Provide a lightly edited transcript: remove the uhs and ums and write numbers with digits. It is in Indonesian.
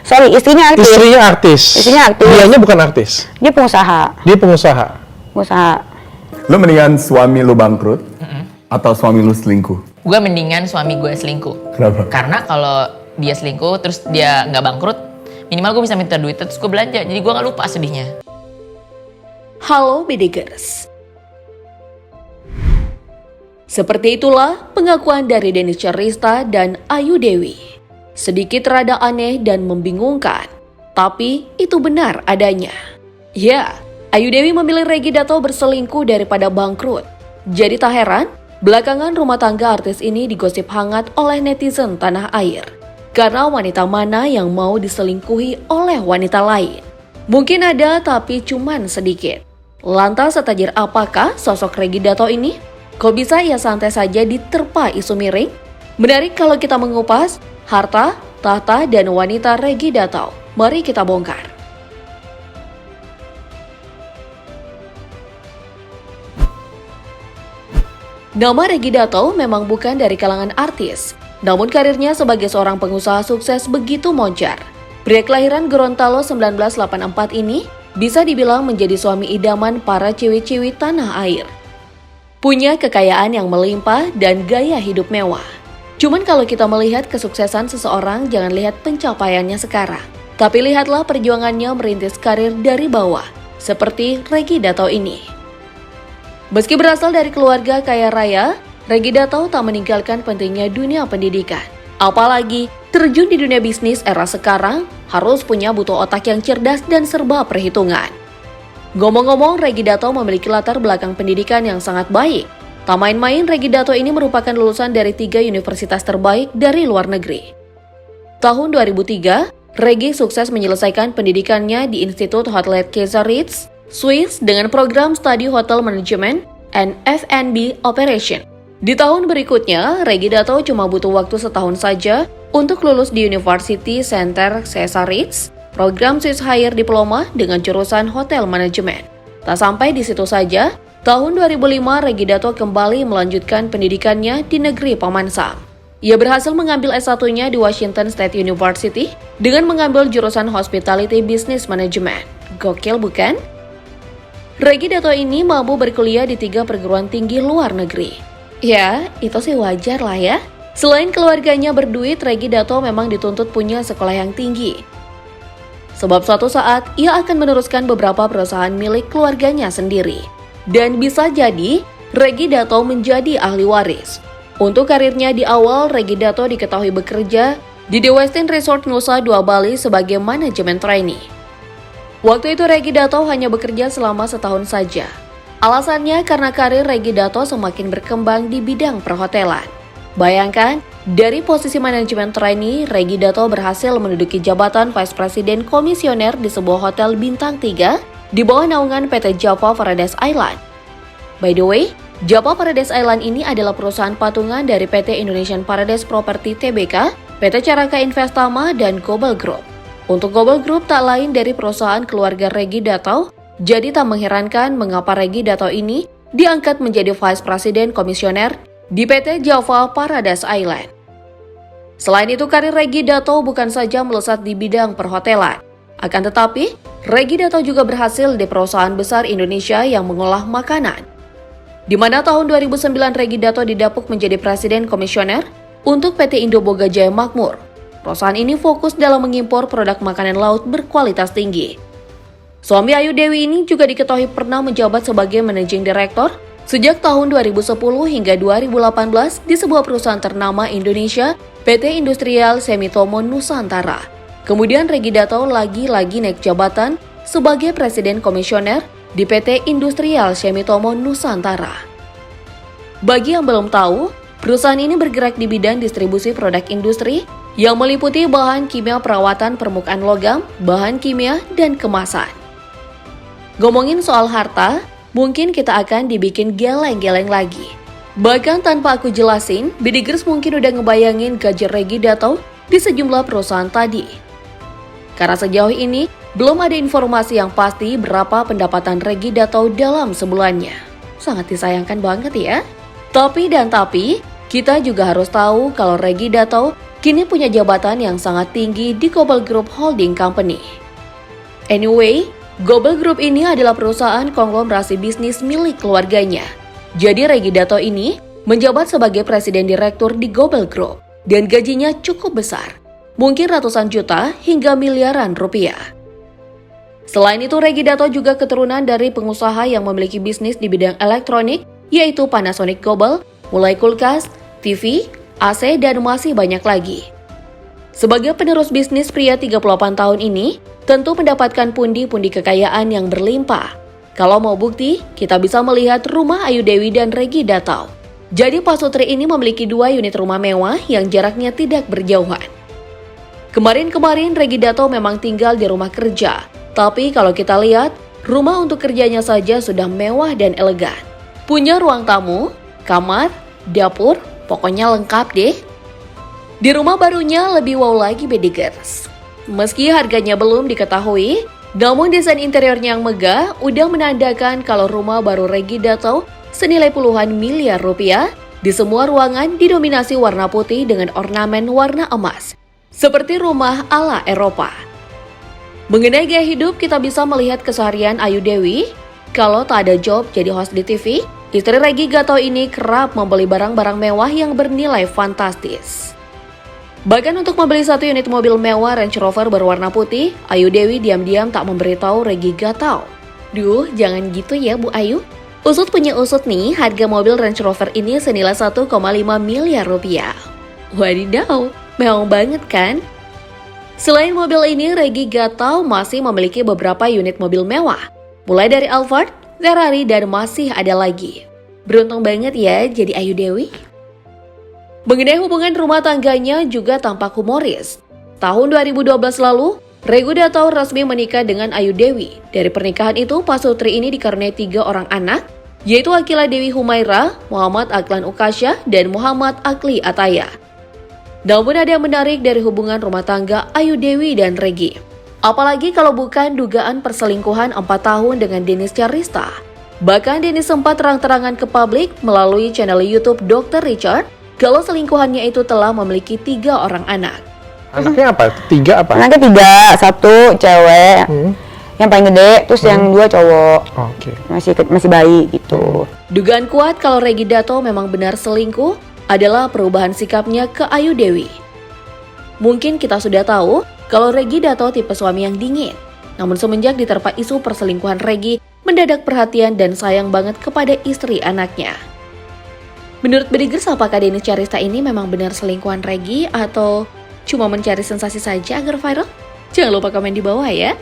Sorry, istrinya artis. Istrinya artis. Dianya bukan artis. Dia pengusaha. Pengusaha. Lu mendingan suami lu bangkrut atau suami lu selingkuh? Gue mendingan suami gue selingkuh. Kenapa? Karena kalau dia selingkuh terus dia nggak bangkrut, minimal gue bisa minta duit terus gue belanja. Jadi gue nggak lupa sedihnya. Halo Bedegers. Seperti itulah pengakuan dari Denny Cherista dan Ayu Dewi. Sedikit rada aneh dan membingungkan, tapi itu benar adanya. Ya, Ayu Dewi memilih Reggy Dato berselingkuh daripada bangkrut. Jadi tak heran, belakangan rumah tangga artis ini digosip hangat oleh netizen tanah air. Karena wanita mana yang mau diselingkuhi oleh wanita lain? Mungkin ada tapi cuman sedikit. Lantas setajir apakah sosok Reggy Dato ini? Kok bisa ia santai saja diterpa isu miring? Menarik kalau kita mengupas harta, tahta, dan wanita Reggy Dato. Mari kita bongkar. Nama Reggy Dato memang bukan dari kalangan artis, namun karirnya sebagai seorang pengusaha sukses begitu moncar. Pria kelahiran Gorontalo 1984 ini bisa dibilang menjadi suami idaman para ciwi-ciwi tanah air. Punya kekayaan yang melimpah dan gaya hidup mewah. Cuman kalau kita melihat kesuksesan seseorang, jangan lihat pencapaiannya sekarang. Tapi lihatlah perjuangannya merintis karir dari bawah, seperti Reggy Dato ini. Meski berasal dari keluarga kaya raya, Reggy Dato tak meninggalkan pentingnya dunia pendidikan. Apalagi terjun di dunia bisnis era sekarang, harus punya butuh otak yang cerdas dan serba perhitungan. Ngomong-ngomong, Reggy Dato memiliki latar belakang pendidikan yang sangat baik. Tak main-main, Reggy Dato ini merupakan lulusan dari 3 universitas terbaik dari luar negeri. Tahun 2003, Reggy sukses menyelesaikan pendidikannya di Institut Hotelier Kaiser Ritz, Swiss dengan program Studi Hotel Management and F&B Operation. Di tahun berikutnya, Reggy Dato cuma butuh waktu setahun saja untuk lulus di University Center Kaiser Ritz, program Swiss Higher Diploma dengan jurusan Hotel Management. Tak sampai di situ saja, tahun 2005 Reggy Dato kembali melanjutkan pendidikannya di negeri Paman Sam. Ia berhasil mengambil S1-nya di Washington State University dengan mengambil jurusan Hospitality Business Management. Gokil bukan? Reggy Dato ini mampu berkuliah di 3 perguruan tinggi luar negeri. Ya, itu sih wajar lah ya. Selain keluarganya berduit, Reggy Dato memang dituntut punya sekolah yang tinggi. Sebab suatu saat, ia akan meneruskan beberapa perusahaan milik keluarganya sendiri. Dan bisa jadi, Reggy Dato menjadi ahli waris. Untuk karirnya di awal, Reggy Dato diketahui bekerja di The Westin Resort Nusa Dua Bali sebagai manajemen trainee. Waktu itu Reggy Dato hanya bekerja selama setahun saja. Alasannya karena karir Reggy Dato semakin berkembang di bidang perhotelan. Bayangkan, dari posisi manajemen trainee, Reggy Dato berhasil menduduki jabatan Vice President Komisioner di sebuah hotel bintang 3 di bawah naungan PT Java Paradise Island. By the way, Java Paradise Island ini adalah perusahaan patungan dari PT Indonesian Paradise Property Tbk, PT Caraka Investama, dan Global Group. Untuk Global Group tak lain dari perusahaan keluarga Reggy Dato, jadi tak mengherankan mengapa Reggy Dato ini diangkat menjadi Vice President Komisioner di PT Java Paradise Island. Selain itu, karir Reggy Dato bukan saja melesat di bidang perhotelan. Akan tetapi, Reggy Dato juga berhasil di perusahaan besar Indonesia yang mengolah makanan. Di mana tahun 2009 Reggy Dato didapuk menjadi Presiden Komisioner untuk PT Indoboga Jaya Makmur. Perusahaan ini fokus dalam mengimpor produk makanan laut berkualitas tinggi. Suami Ayu Dewi ini juga diketahui pernah menjabat sebagai Managing Director sejak tahun 2010 hingga 2018 di sebuah perusahaan ternama Indonesia, PT Industrial Semitomo Nusantara. Kemudian Reggy Dato lagi-lagi naik jabatan sebagai Presiden Komisioner di PT Industrial Semitomo Nusantara. Bagi yang belum tahu, perusahaan ini bergerak di bidang distribusi produk industri yang meliputi bahan kimia perawatan permukaan logam, bahan kimia, dan kemasan. Ngomongin soal harta, mungkin kita akan dibikin geleng-geleng lagi. Bahkan tanpa aku jelasin, Bedegers mungkin udah ngebayangin gaji Reggy Dato di sejumlah perusahaan tadi. Karena sejauh ini, belum ada informasi yang pasti berapa pendapatan Reggy Dato dalam sebulannya. Sangat disayangkan banget ya. Tapi, kita juga harus tahu kalau Reggy Dato kini punya jabatan yang sangat tinggi di Gobel Group Holding Company. Anyway, Gobel Group ini adalah perusahaan konglomerasi bisnis milik keluarganya. Jadi Regi Dato ini menjabat sebagai presiden direktur di Gobel Group dan gajinya cukup besar, mungkin ratusan juta hingga miliaran rupiah. Selain itu, Regi Dato juga keturunan dari pengusaha yang memiliki bisnis di bidang elektronik, yaitu Panasonic Gobel, mulai kulkas, TV, AC, dan masih banyak lagi. Sebagai penerus bisnis, pria 38 tahun ini tentu mendapatkan pundi-pundi kekayaan yang berlimpah. Kalau mau bukti, kita bisa melihat rumah Ayu Dewi dan Regi Dato. Jadi pasutri ini memiliki 2 unit rumah mewah yang jaraknya tidak berjauhan. Kemarin-kemarin Regi Dato memang tinggal di rumah kerja, tapi kalau kita lihat, rumah untuk kerjanya saja sudah mewah dan elegan. Punya ruang tamu, kamar, dapur, pokoknya lengkap deh. Di rumah barunya lebih wow lagi Bedigers. Meski harganya belum diketahui, namun desain interiornya yang megah udah menandakan kalau rumah baru Regi Dato senilai puluhan miliar rupiah. Di semua ruangan didominasi warna putih dengan ornamen warna emas, seperti rumah ala Eropa. Mengenai gaya hidup, kita bisa melihat keseharian Ayu Dewi. Kalau tak ada job jadi host di TV, istri Regi Dato ini kerap membeli barang-barang mewah yang bernilai fantastis. Bahkan untuk membeli 1 unit mobil mewah Range Rover berwarna putih, Ayu Dewi diam-diam tak memberitahu Regi Dato. Duh, jangan gitu ya Bu Ayu. Usut punya usut nih, harga mobil Range Rover ini senilai 1,5 miliar rupiah. Wadidaw, mewah banget kan? Selain mobil ini, Regi Dato masih memiliki beberapa unit mobil mewah, mulai dari Alphard, Ferrari, dan masih ada lagi. Beruntung banget ya jadi Ayu Dewi. Mengenai hubungan rumah tangganya juga tampak humoris. Tahun 2012 lalu, Regi Dato resmi menikah dengan Ayu Dewi. Dari pernikahan itu, pasutri ini dikaruniai 3 orang anak, yaitu Akila Dewi Humaira, Muhammad Aklan Ukasya, dan Muhammad Akli Ataya. Namun ada yang menarik dari hubungan rumah tangga Ayu Dewi dan Regi. Apalagi kalau bukan dugaan perselingkuhan 4 tahun dengan Dennis Charista. Bahkan Dennis sempat terang-terangan ke publik melalui channel YouTube Dr. Richard kalau selingkuhannya itu telah memiliki 3 orang anak. Anaknya apa? 3 apa? Anaknya 3, 1 cewek, yang paling gede, terus yang 2 cowok. Oke. Masih bayi gitu. Dugaan kuat kalau Regi Dato memang benar selingkuh adalah perubahan sikapnya ke Ayu Dewi. Mungkin kita sudah tahu kalau Regi Dato tipe suami yang dingin. Namun semenjak diterpa isu perselingkuhan Regi, mendadak perhatian dan sayang banget kepada istri anaknya. Menurut Bedigers, apakah Dennis Charista ini memang benar selingkuhan Regi atau cuma mencari sensasi saja agar viral? Jangan lupa komen di bawah ya.